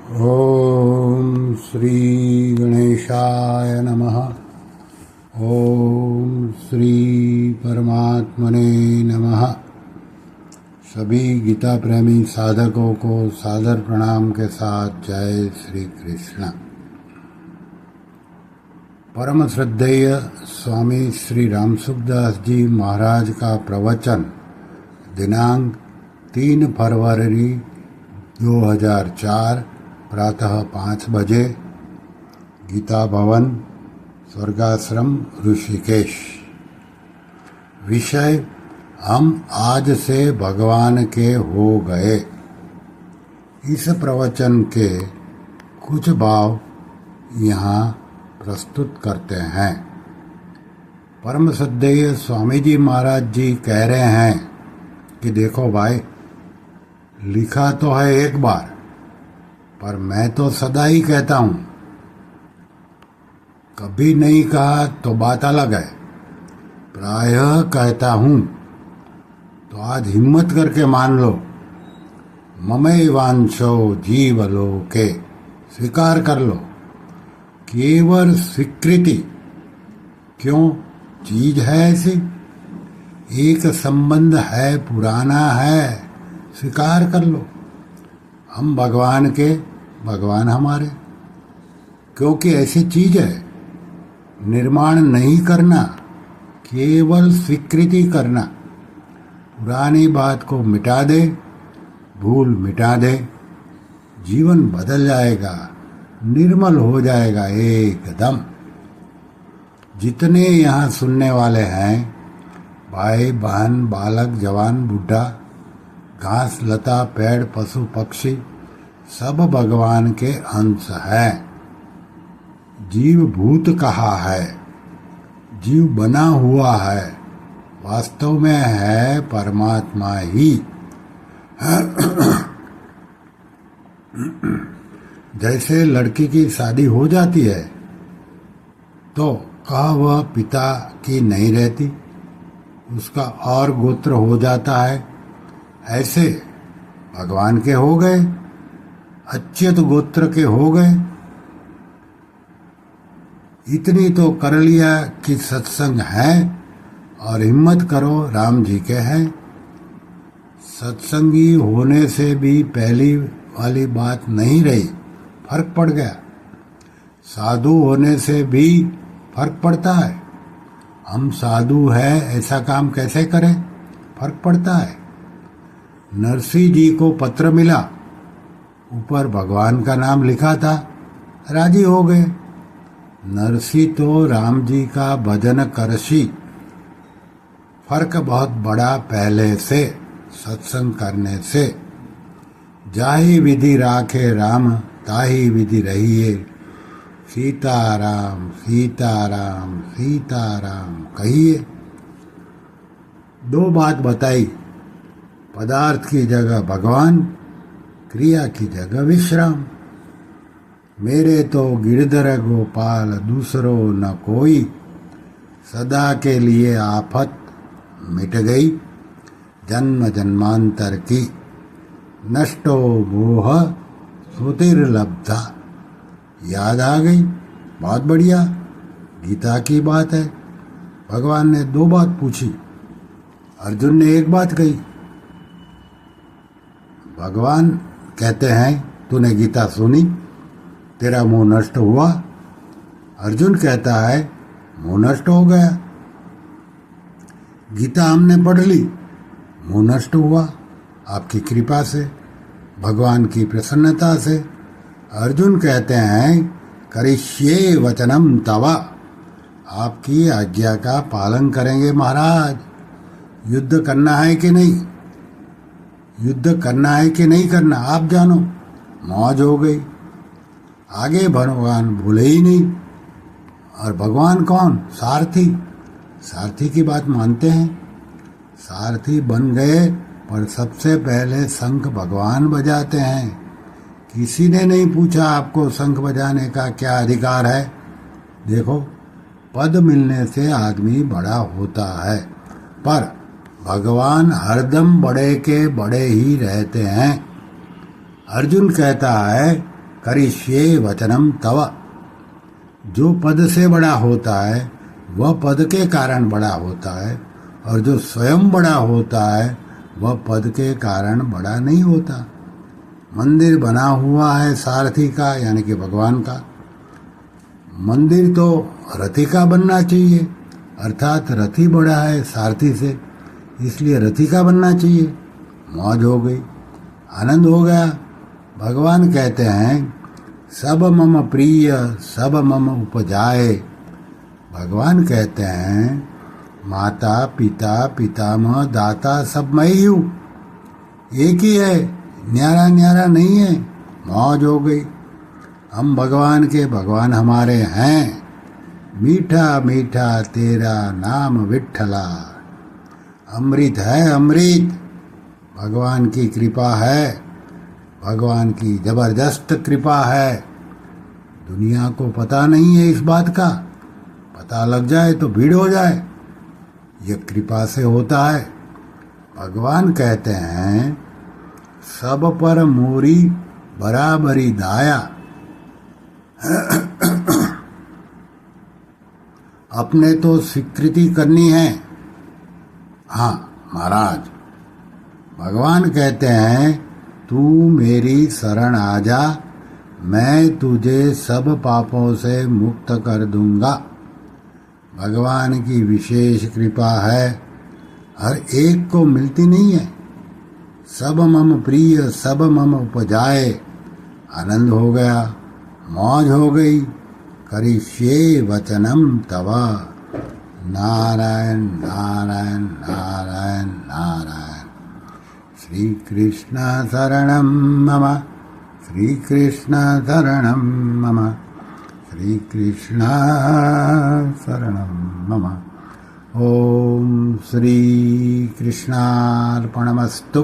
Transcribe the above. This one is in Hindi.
ओम श्री गणेशाय नमः। ओम श्री परमात्मने नमः। सभी गीता प्रेमी साधकों को सादर प्रणाम के साथ जय श्री कृष्ण। परम श्रद्धेय स्वामी श्री रामसुखदास जी महाराज का प्रवचन दिनांक 3 फरवरी 2004 प्रातः 5 बजे, गीता भवन, स्वर्गाश्रम, ऋषिकेश। विषय: हम आज से भगवान के हो गए। इस प्रवचन के कुछ भाव यहाँ प्रस्तुत करते हैं। परम श्रद्धेय स्वामी जी महाराज जी कह रहे हैं कि देखो भाई, लिखा तो है एक बार, पर मैं तो सदा ही कहता हूं। कभी नहीं कहा तो बात अलग है, प्रायः कहता हूं। तो आज हिम्मत करके मान लो, ममैवांशो जीवलोके, स्वीकार कर लो। केवल स्वीकृति क्यों? चीज है ऐसी, एक संबंध है, पुराना है, स्वीकार कर लो। हम भगवान के, भगवान हमारे, क्योंकि ऐसी चीज है। निर्माण नहीं करना, केवल स्वीकृति करना। पुरानी बात को मिटा दे, भूल मिटा दे, जीवन बदल जाएगा, निर्मल हो जाएगा एकदम। जितने यहाँ सुनने वाले हैं, भाई बहन, बालक, जवान, बुढ़ा, घास लता, पेड़, पशु पक्षी, सब भगवान के अंश हैं। जीव भूत कहा है, जीव बना हुआ है, वास्तव में है परमात्मा ही। जैसे लड़की की शादी हो जाती है तो कहा वह पिता की नहीं रहती, उसका और गोत्र हो जाता है। ऐसे भगवान के हो गए, अच्युत गोत्र के हो गए। इतनी तो कर लिया कि सत्संग है, और हिम्मत करो राम जी के हैं। सत्संगी होने से भी पहली वाली बात नहीं रही, फर्क पड़ गया। साधु होने से भी फर्क पड़ता है। हम साधु हैं, ऐसा काम कैसे करें? फर्क पड़ता है। नरसिंह जी को पत्र मिला, ऊपर भगवान का नाम लिखा था, राजी हो गए। नरसिंह तो राम जी का भजन करसी। फर्क बहुत बड़ा पहले से, सत्संग करने से। जाहि विधि राखे राम, ताहि विधि रहिए। सीताराम सीताराम सीताराम कहिए। दो बात बताई, पदार्थ की जगह भगवान, क्रिया की जगह विश्राम। मेरे तो गिरधर गोपाल, दूसरो न कोई। सदा के लिए आफत मिट गई, जन्म जन्मांतर की। नष्टो मोह सुतिर्लब्धा। याद आ गई, बहुत बढ़िया, गीता की बात है। भगवान ने दो बात पूछी, अर्जुन ने एक बात कही। भगवान कहते हैं, तूने गीता सुनी, तेरा मोह नष्ट हुआ। अर्जुन कहता है, मोह नष्ट हो गया। गीता हमने पढ़ ली, मोह नष्ट हुआ आपकी कृपा से, भगवान की प्रसन्नता से। अर्जुन कहते हैं, करिष्ये वचनम तवा, आपकी आज्ञा का पालन करेंगे महाराज। युद्ध करना है कि नहीं, युद्ध करना है कि नहीं करना, आप जानो। मौज हो गई, आगे भगवान भूले ही नहीं। और भगवान कौन? सारथी। सारथी की बात मानते हैं, सारथी बन गए, पर सबसे पहले शंख भगवान बजाते हैं। किसी ने नहीं पूछा आपको शंख बजाने का क्या अधिकार है। देखो, पद मिलने से आदमी बड़ा होता है, पर भगवान हरदम बड़े के बड़े ही रहते हैं। अर्जुन कहता है, करिष्ये वचनम तव। जो पद से बड़ा होता है वह पद के कारण बड़ा होता है, और जो स्वयं बड़ा होता है वह पद के कारण बड़ा नहीं होता। मंदिर बना हुआ है सारथी का, यानी कि भगवान का। मंदिर तो रथी का बनना चाहिए, अर्थात रथी बड़ा है सारथी से, इसलिए रथी का बनना चाहिए। मौज हो गई, आनंद हो गया। भगवान कहते हैं सब मम प्रिय सब मम उपजाए। भगवान कहते हैं माता पिता पितामह दाता सब मैं ही हूँ, एक ही है, न्यारा न्यारा नहीं है। मौज हो गई। हम भगवान के, भगवान हमारे हैं। मीठा मीठा तेरा नाम विठ्ठला। अमृत है अमृत, भगवान की कृपा है, भगवान की जबरदस्त कृपा है। दुनिया को पता नहीं है इस बात का, पता लग जाए तो भीड़ हो जाए। ये कृपा से होता है। भगवान कहते हैं सब पर मोरी बराबरी दाया। अपने तो स्वीकृति करनी है। हाँ महाराज, भगवान कहते हैं तू मेरी शरण आ जा, मैं तुझे सब पापों से मुक्त कर दूंगा। भगवान की विशेष कृपा है, हर एक को मिलती नहीं है। सब मम प्रिय सब मम उपजाए। आनंद हो गया, मौज हो गई। करिष्ये वचनम तव। नारायण नारायण नारायण नारायण। श्री कृष्ण शरणं मम, श्री कृष्ण शरणं मम, श्री कृष्ण शरणं मम। ओम श्री कृष्णार्पणमस्तु।